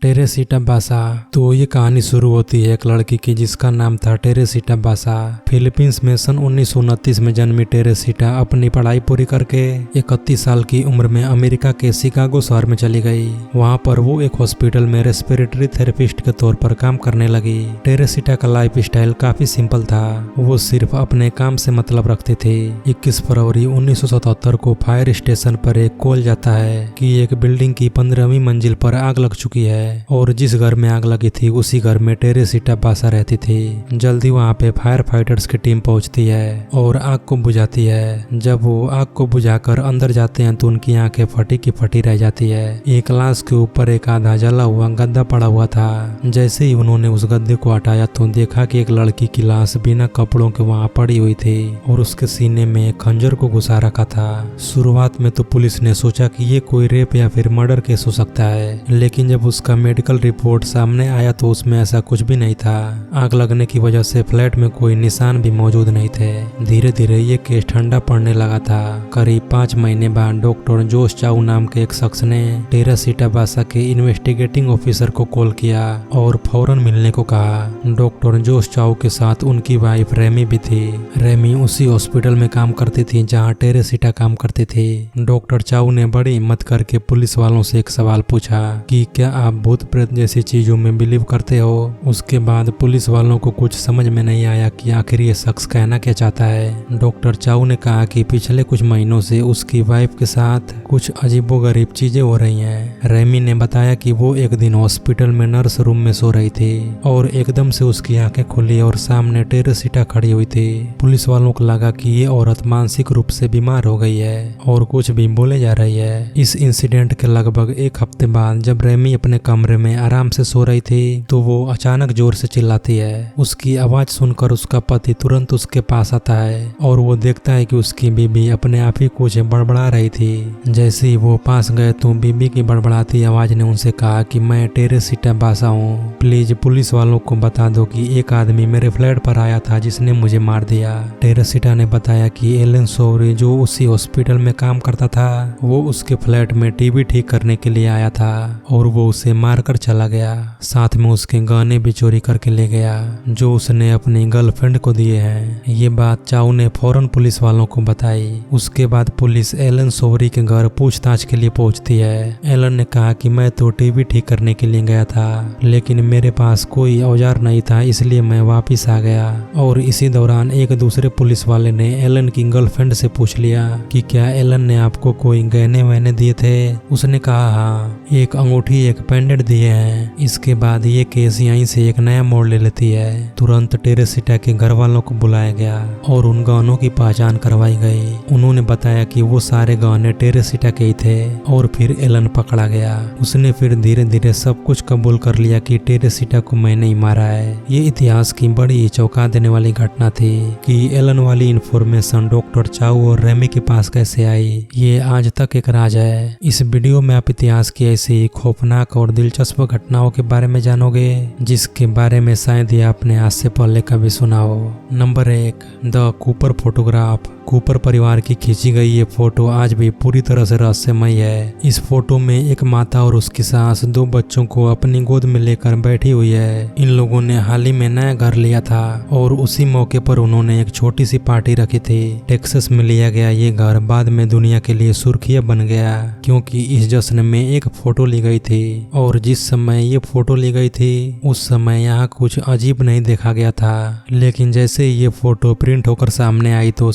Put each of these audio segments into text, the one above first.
टेरेसीटा बासा। तो ये कहानी शुरू होती है एक लड़की की जिसका नाम था टेरेसीटा बासा। फिलीपींस में सन 1929 में जन्मी टेरेसीटा अपनी पढ़ाई पूरी करके 31 साल की उम्र में अमेरिका के शिकागो शहर में चली गई। वहाँ पर वो एक हॉस्पिटल में रेस्पिरेटरी थेरेपिस्ट के तौर पर काम करने लगी। टेरेसीटा का लाइफ स्टाइल काफी सिंपल था। वो सिर्फ अपने काम से मतलब रखते थे। 21 फरवरी 1977 को फायर स्टेशन पर एक कॉल जाता है कि एक बिल्डिंग की 15वीं मंजिल पर आग लग चुकी है और जिस घर में आग लगी थी उसी घर में टेरेसीटा बासा रहती थी। जल्दी वहाँ पे फायर फाइटर्स की टीम पहुँचती है और आग को बुझाती है। जब वो आग को बुझाकर अंदर जाते हैं तो उनकी आंखें फटी की फटी रह जाती है। एक लाश के ऊपर एक आधा जला हुआ गद्दा पड़ा हुआ था। जैसे ही उन्होंने उस गद्दे को हटाया तो देखा कि एक लड़की की लाश बिना कपड़ों के वहाँ पड़ी हुई थी और उसके सीने में एक खंजर को घुसा रखा था। शुरुआत में तो पुलिस ने सोचा कि ये कोई रेप या फिर मर्डर केस हो सकता है, लेकिन जब उसका मेडिकल रिपोर्ट सामने आया तो उसमें ऐसा कुछ भी नहीं था। आग लगने की वजह से फ्लैट में कोई निशान भी मौजूद नहीं थे। धीरे धीरे ये केस ठंडा पड़ने लगा था। करीब 5 महीने बाद डॉक्टर जोश चाउ नाम के एक शख्स ने टेरेसीटा बासा के इन्वेस्टिगेटिंग ऑफिसर को कॉल किया और फौरन मिलने को कहा। डॉक्टर जोश चाउ के साथ उनकी वाइफ रेमी भी थी। रेमी उसी हॉस्पिटल में काम करती थी जहाँ टेरेसीटा काम करती थी। डॉक्टर चाउ ने बड़ी हिम्मत करके पुलिस वालों से एक सवाल पूछा कि क्या आप भूत प्रेत जैसी चीजों में बिलीव करते हो। उसके बाद पुलिस वालों को कुछ समझ में नहीं आया कि आखिर ये शख्स कहना क्या चाहता है। डॉक्टर चाउ ने कहा कि पिछले कुछ महीनों से उसकी वाइफ के साथ कुछ अजीबोगरीब चीजें हो रही हैं। रेमी ने बताया कि वो एक दिन हॉस्पिटल में नर्स रूम में सो रही थी और एकदम से उसकी आंखें खुली और सामने टेरेसीटा खड़ी हुई थी। पुलिस वालों को लगा कि ये औरत मानसिक रूप से बीमार हो गई है और कुछ भी बोले जा रही है। इस इंसिडेंट के लगभग एक हफ्ते बाद जब रेमी अपने कमरे में आराम से सो रही थी तो वो अचानक जोर से चिल्लाती है। उसकी आवाज सुनकर उसका पति तुरंत उसके पास आता है और वो देखता है कि उसकी बीबी अपने आप ही कुछ बड़बड़ा रही थी। जैसे ही वो पास गए तो बीबी की बड़बड़ाती आवाज ने उनसे कहा कि मैं टेरेसीटा बासा हूँ, प्लीज पुलिस वालों को बता दो कि एक आदमी मेरे फ्लैट पर आया था जिसने मुझे मार दिया। टेरेसीटा ने बताया कि एलन सोवरी जो उसी हॉस्पिटल में काम करता था वो उसके फ्लैट में टीवी ठीक करने के लिए आया था और वो उसे मारकर चला गया। साथ में उसके गहने भी चोरी करके ले गया जो उसने अपनी गर्लफ्रेंड को दिए हैं। ये बात चाउ ने फौरन पुलिस वालों को बताई। उसके बाद पुलिस एलन सोवरी के घर पूछताछ के लिए पहुंचती है। एलन ने कहा कि मैं तो टीवी ठीक करने के लिए गया था लेकिन मेरे पास कोई औजार नहीं था इसलिए मैं वापिस आ गया। और इसी दौरान एक दूसरे पुलिस वाले ने एलन की गर्लफ्रेंड से पूछ लिया कि क्या एलन ने आपको कोई गहने वहने दिए थे। उसने कहा हाँ, एक अंगूठी एक पेंडेंट दिए हैं। इसके बाद ये केस यहीं से एक नया मोड़ ले लेती है। तुरंत टेरेसीटा के घर वालों को बुलाया गया और उन गहनों की पहचान करवाई गई। उन्होंने बताया कि वो सारे गहने टेरेसीटा के ही थे और फिर एलन पकड़ा गया। उसने फिर धीरे धीरे सब कुछ कबूल कर लिया कि टेरेसीटा को मैंने ही मारा है। ये इतिहास की बड़ी ही चौंका देने वाली घटना थी कि एलन वाली इन्फॉर्मेशन डॉक्टर चाउ और रेमी के पास कैसे आई, ये आज तक एक राज है। इस वीडियो में आप इतिहास की ऐसी खौफनाक और दिलचस्प घटनाओं के बारे में जानोगे जिसके बारे में शायद ही आपने आज से पहले कभी सुना हो। Number 1, the Cooper photograph. Cooper परिवार की खींची गई ये फोटो आज भी पूरी तरह से रहस्यमय है। इस फोटो में एक माता और उसकी सास 2 बच्चों को अपनी गोद में लेकर बैठी हुई है। इन लोगों ने हाल ही में नया घर लिया था और उसी मौके पर उन्होंने एक छोटी सी पार्टी रखी थी। टेक्सास में लिया गया ये घर बाद में दुनिया के लिए सुर्खियां बन गया क्योंकि इस जश्न में एक फोटो ली गई थी और जिस समय ये फोटो ली गई थी उस समय यहाँ कुछ अजीब नहीं देखा गया था। लेकिन जैसे ही ये फोटो प्रिंट होकर सामने आई तो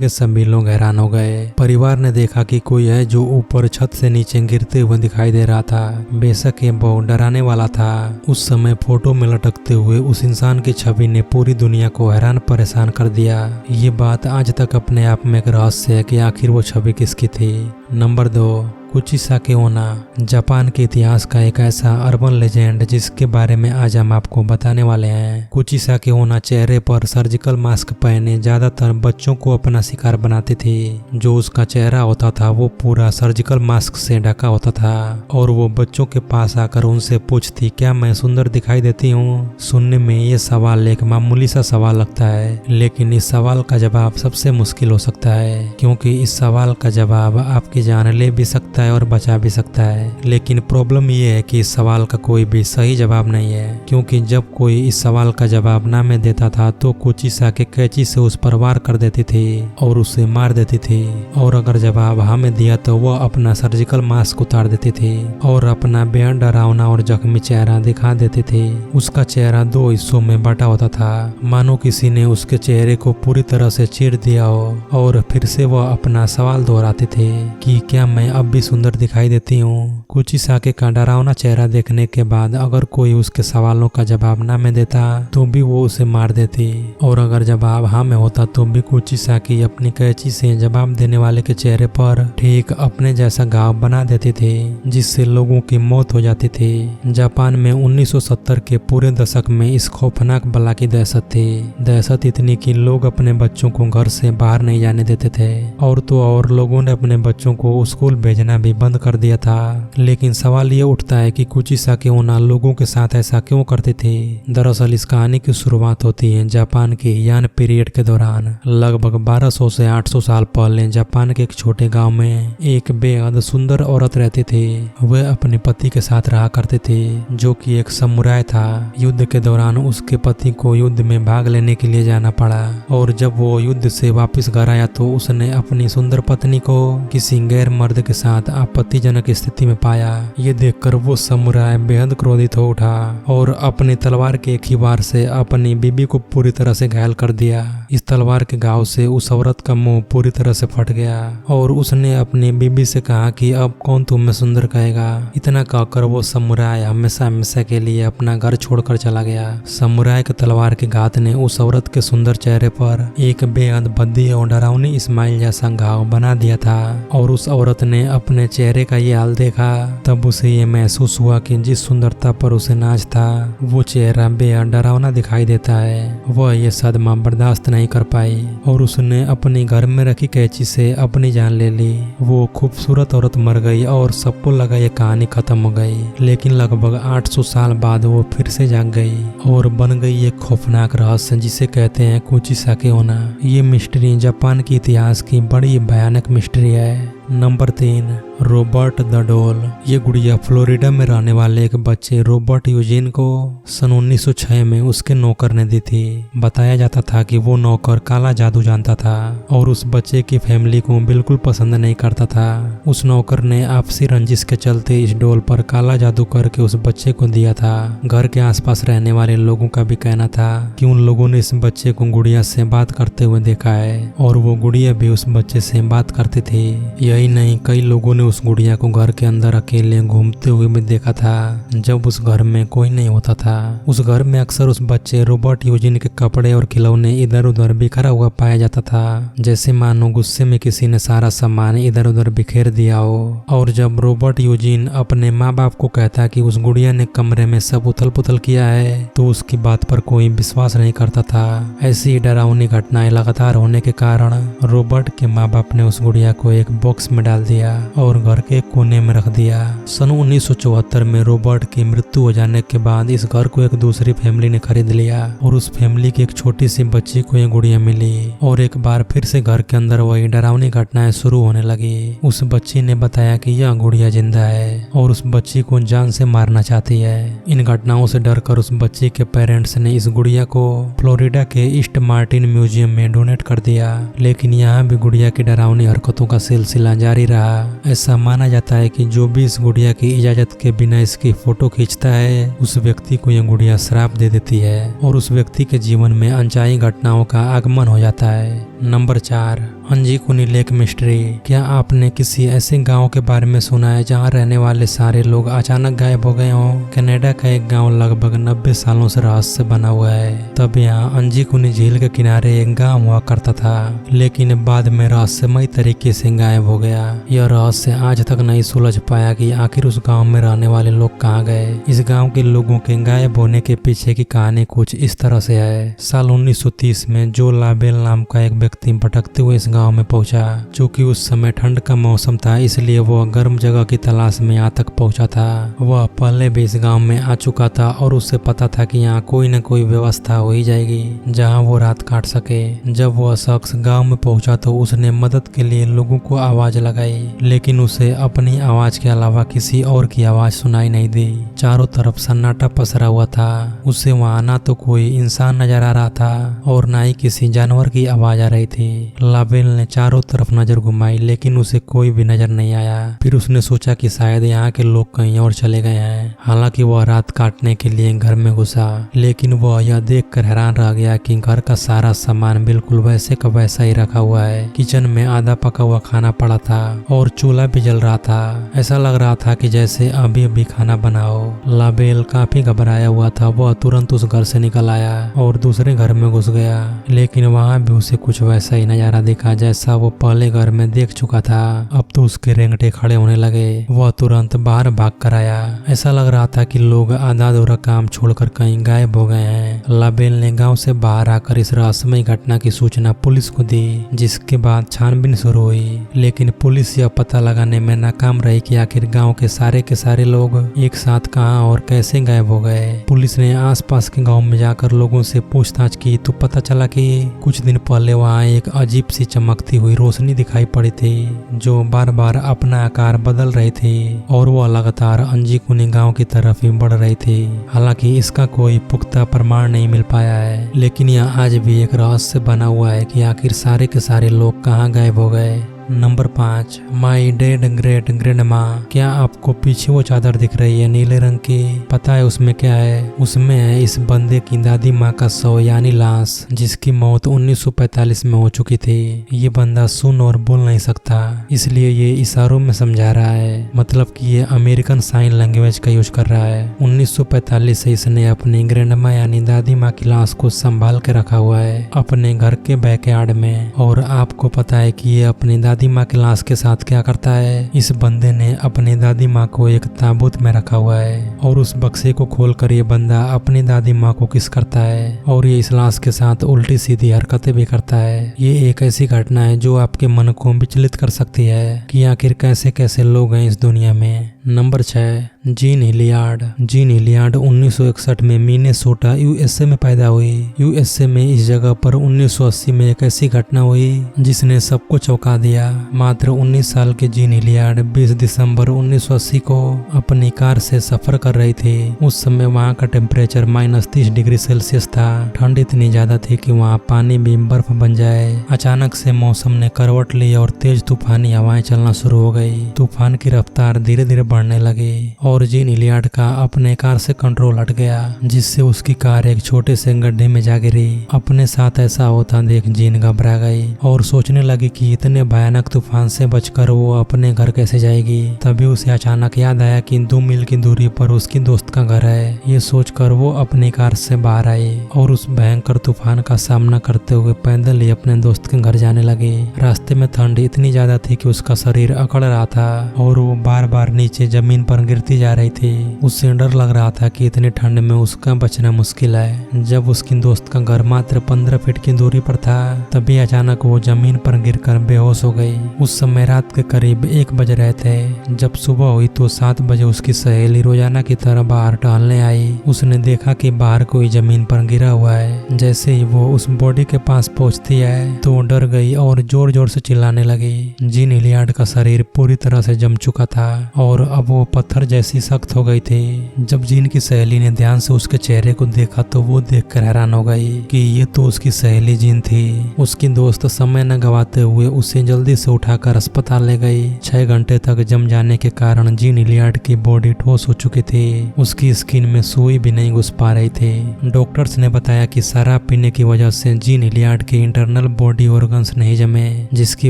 सभी लोग हैरान हो गए। परिवार ने देखा कि कोई है जो ऊपर छत से नीचे गिरते हुए दिखाई दे रहा था। बेशक ये बहुत डराने वाला था। उस समय फोटो में लटकते हुए उस इंसान की छवि ने पूरी दुनिया को हैरान परेशान कर दिया। ये बात आज तक अपने आप में एक रहस्य है कि आखिर वो छवि किसकी थी। नंबर 2, कुचिसाकी ओना। जापान के इतिहास का एक ऐसा अर्बन लेजेंड जिसके बारे में आज हम आपको बताने वाले हैं। कुचिसाकी ओना चेहरे पर सर्जिकल मास्क पहने ज्यादातर बच्चों को अपना शिकार बनाती थी। जो उसका चेहरा होता था वो पूरा सर्जिकल मास्क से ढका होता था और वो बच्चों के पास आकर उनसे पूछती क्या मैं सुंदर दिखाई देती हूँ। सुनने में ये सवाल एक मामूली सा सवाल लगता है लेकिन इस सवाल का जवाब सबसे मुश्किल हो सकता है क्योंकि इस सवाल का जवाब आपकी जान ले भी सकता सकता है और बचा भी सकता है। लेकिन प्रॉब्लम ये है कि इस सवाल का कोई भी सही जवाब नहीं है, क्योंकि जब कोई इस सवाल का जवाब ना में देता था तो कुचिसाकी कैंची से उस पर वार कर देती थी और उसे मार देती थी, और अगर जवाब हाँ में दिया तो वह अपना सर्जिकल मास्क उतार देती थी और अपना बेहद डरावना और जख्मी चेहरा दिखा देती थी। उसका चेहरा 2 हिस्सों में बटा होता था, मानो किसी ने उसके चेहरे को पूरी तरह से चीर दिया हो, और फिर से वह अपना सवाल दोहराती थी कि क्या मैं अब भी सुंदर दिखाई देती हूँ। कुचिसाकी का डरावना चेहरा देखने के बाद अगर कोई उसके सवालों का जवाब ना में देता तो भी वो उसे मार देती, और अगर जवाब हाँ में होता तो भी कुचिसाकी अपनी कैंची से जवाब देने वाले के चेहरे पर ठीक अपने जैसा घाव बना देती थी, जिससे लोगों की मौत हो जाती थी। जापान में 1970 के पूरे दशक में इस खौफनाक बला की दहशत थी। दहशत इतनी कि लोग अपने बच्चों को घर से बाहर नहीं जाने देते थे, और तो और लोगों ने अपने बच्चों को स्कूल भेजना भी बंद कर दिया था। लेकिन सवाल ये उठता है कि कुचिसाकी ओना लोगों के साथ ऐसा क्यों करती थी। दरअसल इस कहानी की शुरुआत होती है जापान के यान पीरियड के दौरान। लगभग 1200 से 800 साल पहले जापान के एक छोटे गांव में एक बेहद सुंदर औरत रहती थी। वह अपने पति के साथ रहा करती थी, जो कि एक समुराय था। युद्ध के दौरान उसके पति को युद्ध में भाग लेने के लिए जाना पड़ा, और जब वो युद्ध से वापस घर आया तो उसने अपनी सुंदर पत्नी को किसी गैर मर्द के साथ आपत्तिजनक स्थिति में पाया। ये देखकर वो समुराय बेहद क्रोधित हो उठा और अपनी तलवार के एक ही वार से अपनी बीबी को पूरी तरह से घायल कर दिया। इस तलवार के घाव से उस औरत का मुंह पूरी तरह से फट गया, और उसने अपनी बीबी से कहा कि अब कौन तुम्हें सुंदर कहेगा। इतना कहकर वो समुराय हमेशा हमेशा के लिए अपना घर छोड़कर चला गया। समुराय के तलवार के घात ने उस औरत के सुंदर चेहरे पर एक बेहद भद्दी और डरावनी इस्माइल जैसा घाव बना दिया था, और उस औरत ने अपने चेहरे का ये हाल देखा तब उसे ये महसूस हुआ कि जिस सुंदरता पर उसे नाज था वो चेहरा बेहद डरावना दिखाई देता है। वह ये सदमा बर्दाश्त नहीं कर पाई और उसने अपनी घर में रखी कैंची से अपनी जान ले ली। वो खूबसूरत औरत मर गई और सबको लगा ये कहानी खत्म हो गई, लेकिन लगभग 800 साल बाद वो फिर से जाग गई और बन गई एक खौफनाक रहस्य जिसे कहते हैं कुचिसाकी ओना। ये मिस्ट्री जापान के इतिहास की बड़ी भयानक मिस्ट्री है। Number 3, Robert the doll. ये गुड़िया फ्लोरिडा में रहने वाले एक बच्चे रॉबर्ट यूजीन को सन 1906 में उसके नौकर ने दी थी। बताया जाता था कि वो नौकर काला जादू जानता था और उस बच्चे की फैमिली को बिल्कुल पसंद नहीं करता था। उस नौकर ने आपसी रंजिश के चलते इस डॉल पर काला जादू करके उस बच्चे को दिया था। घर के आसपास रहने वाले लोगों का भी कहना था कि उन लोगों ने इस बच्चे को गुड़िया से बात करते हुए देखा है, और वो गुड़िया भी उस बच्चे से बात करती थी। यही नहीं, कई लोगों ने उस गुड़िया को घर के अंदर अकेले घूमते हुए भी देखा था, जब उस घर में कोई नहीं होता था। उस घर में अक्सर उस बच्चे रॉबर्ट यूजीन के कपड़े और खिलौने इधर उधर बिखरा हुआ पाया जाता था, जैसे मानो गुस्से में किसी ने सारा सामान इधर उधर बिखेर दिया हो। और जब रॉबर्ट यूजीन अपने माँ बाप को कहता कि उस गुड़िया ने कमरे में सब उथल पुथल किया है, तो उसकी बात पर कोई विश्वास नहीं करता था। ऐसी डरावनी घटनाएं लगातार होने के कारण रॉबर्ट के माँ बाप ने उस गुड़िया को एक बॉक्स में डाल दिया और घर के कोने में रख दिया। सन 1974 में रॉबर्ट की मृत्यु हो जाने के बाद इस घर को एक दूसरी फैमिली ने खरीद लिया और उस फैमिली की एक छोटी सी बच्ची को ये गुड़िया मिली, और एक बार फिर से घर के अंदर वही डरावनी घटनाएं शुरू होने लगी। उस बच्ची ने बताया कि यह गुड़िया जिंदा है और उस बच्ची को जान से मारना चाहती है। इन घटनाओं से डरकर उस बच्ची के पेरेंट्स ने इस गुड़िया को फ्लोरिडा के ईस्ट मार्टिन म्यूजियम में डोनेट कर दिया, लेकिन यहाँ भी गुड़िया की डरावनी हरकतों का सिलसिला जारी रहा। ऐसा माना जाता है कि जो भी इस गुड़िया की इजाजत के बिना इसकी फोटो खींचता है, उस व्यक्ति को यह गुड़िया श्राप दे देती है और उस व्यक्ति के जीवन में अनचाही घटनाओं का आगमन हो जाता है। नंबर 4, हंजी-कुनी लेक मिस्ट्री। क्या आपने किसी ऐसे गांव के बारे में सुना है जहां रहने वाले सारे लोग अचानक गायब हो गए हों? कनाडा का एक गांव लगभग 90 सालों से रहस्य से बना हुआ है। तब यहाँ हंजी-कुनी झील के किनारे एक गांव हुआ करता था, लेकिन बाद में रहस्यमय तरीके से गायब हो गया। यह रहस्य आज तक नहीं सुलझ पाया कि आखिर उस गाँव में रहने वाले लोग कहाँ गए। इस गाँव के लोगों के गायब होने के पीछे की कहानी कुछ इस तरह से है। साल 1930 में जो लाबेल नाम का एक व्यक्ति भटकते हुए इस गांव में पहुंचा। चूंकि उस समय ठंड का मौसम था इसलिए वह गर्म जगह की तलाश में यहाँ तक पहुंचा था। वह पहले भी इस गांव में आ चुका था और उसे पता था कि यहाँ कोई न कोई व्यवस्था हो ही जाएगी जहाँ वो रात काट सके। जब वह शख्स गांव में पहुंचा तो उसने मदद के लिए लोगों को आवाज लगाई, लेकिन उसे अपनी आवाज के अलावा किसी और की आवाज सुनाई नहीं दी। चारों तरफ सन्नाटा पसरा हुआ था। उसे वहाँ ना तो कोई इंसान नजर आ रहा था और ना ही किसी जानवर की आवाज आ रही थी। लाबेल ने चारों तरफ नजर घुमाई लेकिन उसे कोई भी नजर नहीं आया। फिर उसने सोचा कि शायद यहाँ के लोग कहीं और चले गए हैं। हालांकि वह रात काटने के लिए घर में घुसा, लेकिन वह यह देखकर हैरान रह गया कि घर का सारा सामान बिल्कुल वैसे का वैसा ही रखा हुआ है। किचन में आधा पका हुआ खाना पड़ा था और चूल्हा भी जल रहा था। ऐसा लग रहा था कि जैसे अभी अभी खाना बनाओ। लाबेल काफी घबराया हुआ था। वह तुरंत उस घर से निकल आया और दूसरे घर में घुस गया, लेकिन वहाँ भी उसे कुछ वैसा ही नजारा दिखा जैसा वो पहले घर में देख चुका था। अब तो उसके रेंगटे खड़े होने लगे। वह तुरंत बाहर भाग कर आया। ऐसा लग रहा था कि लोग आधा अधूरा काम छोड़कर कहीं गायब हो गए हैं। लाबेल ने गांव से बाहर आकर इस रहस्यमय घटना की सूचना पुलिस को दी, जिसके बाद छानबीन शुरू हुई। लेकिन पुलिस यह पता लगाने में नाकाम रही कि आखिर गांव के सारे लोग एक साथ कहां और कैसे गायब हो गए। पुलिस ने आसपास के गांव में जाकर लोगों से पूछताछ की तो पता चला कि कुछ दिन पहले वहां एक अजीब सी चमकती हुई रोशनी दिखाई पड़ी थी जो बार बार अपना आकार बदल रही थी और वह लगातार अंजीकुनी गांव की तरफ ही बढ़ रही थी। हालांकि इसका कोई पुख्ता प्रमाण नहीं मिल पाया है, लेकिन यह आज भी एक रहस्य बना हुआ है कि आखिर सारे के सारे लोग कहाँ गायब हो गए। नंबर 5, माई डेड ग्रेट ग्रैंडमा। क्या आपको पीछे वो चादर दिख रही है नीले रंग की? पता है उसमें क्या है? उसमें है इस बंदे की दादी माँ का शव यानी लाश, जिसकी मौत 1945 में हो चुकी थी। ये बंदा सुन और बोल नहीं सकता, इसलिए ये इशारों में समझा रहा है। मतलब कि ये अमेरिकन साइन लैंग्वेज का यूज कर रहा है। 1945 से इसने अपनी ग्रैंडमा यानी दादी माँ की लाश को संभाल के रखा हुआ है अपने घर के बैकयार्ड में। और आपको पता है कि ये अपनी दादी माँ की लाश के साथ क्या करता है? इस बंदे ने अपनी दादी माँ को एक ताबूत में रखा हुआ है और उस बक्से को खोलकर ये बंदा अपनी दादी माँ को किस करता है और ये इस लाश के साथ उल्टी सीधी हरकतें भी करता है। ये एक ऐसी घटना है जो आपके मन को विचलित कर सकती है कि आखिर कैसे कैसे लोग हैं इस दुनिया में। Number 6, gene Hilliard. Gene Hilliard 1961 में मिनेसोटा यूएसए में पैदा हुई। यूएसए में इस जगह पर 1980 में एक ऐसी घटना हुई जिसने सबको चौंका दिया। मात्र 19 साल के जीन हिलियार्ड 20 दिसंबर 1980 को अपनी कार से सफर कर रही थी। उस समय वहाँ का टेम्परेचर -30 डिग्री सेल्सियस था। ठंड इतनी ज्यादा थी कि वहाँ पानी भी बर्फ बन जाए। अचानक से मौसम ने करवट ली और तेज तूफानी हवाएं चलना शुरू हो गई। तूफान की रफ्तार धीरे धीरे बढ़ने लगी और जीन हिलियार्ड का अपने कार से कंट्रोल हट गया, जिससे उसकी कार एक छोटे से गड्ढे में जा गिरी। अपने साथ ऐसा होता देख जीन घबरा गई और सोचने लगी कि इतने भयानक तूफान से बचकर वो अपने घर कैसे जाएगी। तभी उसे अचानक याद आया कि 2 मील की दूरी पर उसकी दोस्त का घर है। ये सोचकर वो अपनी कार से बाहर आई और उस भयंकर तूफान का सामना करते हुए पैदल ही अपने दोस्त के घर जाने लगी। रास्ते में ठंड इतनी ज्यादा थी कि उसका शरीर अकड़ रहा था और वो बार बार नीचे जमीन पर गिरती जा रही थी। उससे डर लग रहा था कि इतनी ठंड में उसका बचना मुश्किल है। जब उसकी दोस्त का घर मात्र 15 फीट की दूरी पर था तभी अचानक वो जमीन पर गिरकर बेहोश हो गई। उस समय रात के करीब 1 बज रहे थे। जब सुबह हुई तो 7 बजे उसकी सहेली रोजाना की तरह बाहर टहलने आई। उसने देखा कि बाहर कोई जमीन पर गिरा हुआ है। जैसे ही वो उस बॉडी के पास पहुंचती है तो डर गई और जोर जोर से चिल्लाने लगी। जीन हिलियार्ड का शरीर पूरी तरह से जम चुका था और अब वो पत्थर जैसी सख्त हो गई थी। जब जीन की सहेली ने ध्यान से उसके चेहरे को देखा तो वो देखकर हैरान हो गई कि ये तो उसकी सहेली जीन थी। उसकी दोस्त समय न गवाते हुए उसे जल्दी से उठाकर अस्पताल ले गई। 6 घंटे तक जम जाने के कारण जीन हिलियार्ड की बॉडी ठोस हो चुकी थी। उसकी स्किन में सुई भी नहीं घुस पा रही थी। डॉक्टर्स ने बताया कि शराब पीने की वजह से जीन हिलियार्ड के इंटरनल बॉडी ऑर्गन्स नहीं जमे, जिसकी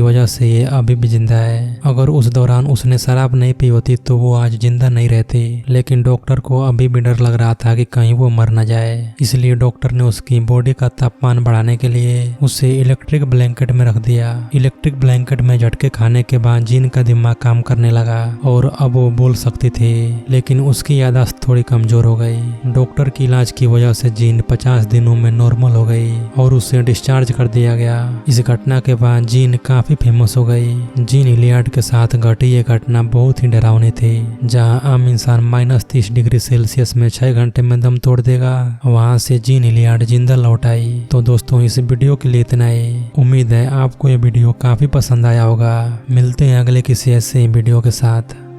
वजह से ये अभी भी जिंदा है। अगर उस दौरान उसने शराब नहीं पी होती तो वो आज जिंदा नहीं रहती, लेकिन डॉक्टर को अभी भी डर लग रहा था कि कहीं वो मर न जाए। इसलिए डॉक्टर ने उसकी बॉडी का तापमान बढ़ाने के लिए उसे इलेक्ट्रिक ब्लैंकेट में रख दिया। इलेक्ट्रिक ब्लैंकेट में झटके खाने के बाद जीन का दिमाग काम करने लगा और अब वो बोल सकती थी, लेकिन उसकी याददाश्त थोड़ी कमजोर हो गई। डॉक्टर की इलाज की वजह से जीन 50 दिनों में नॉर्मल हो गई और उसे डिस्चार्ज कर दिया गया। इस घटना के बाद जीन काफी फेमस हो गई। जीन इलियड के साथ घटी ये घटना बहुत ही डरावनी थी। जहां आम इंसान -30 डिग्री सेल्सियस में 6 घंटे में दम तोड़ देगा, वहां से जीन इलियड जिंदा लौट आई। तो दोस्तों इस वीडियो के लिए इतना ही। उम्मीद है आपको ये वीडियो काफी पसंद आया होगा। मिलते हैं अगले किसी ऐसे ही वीडियो के साथ।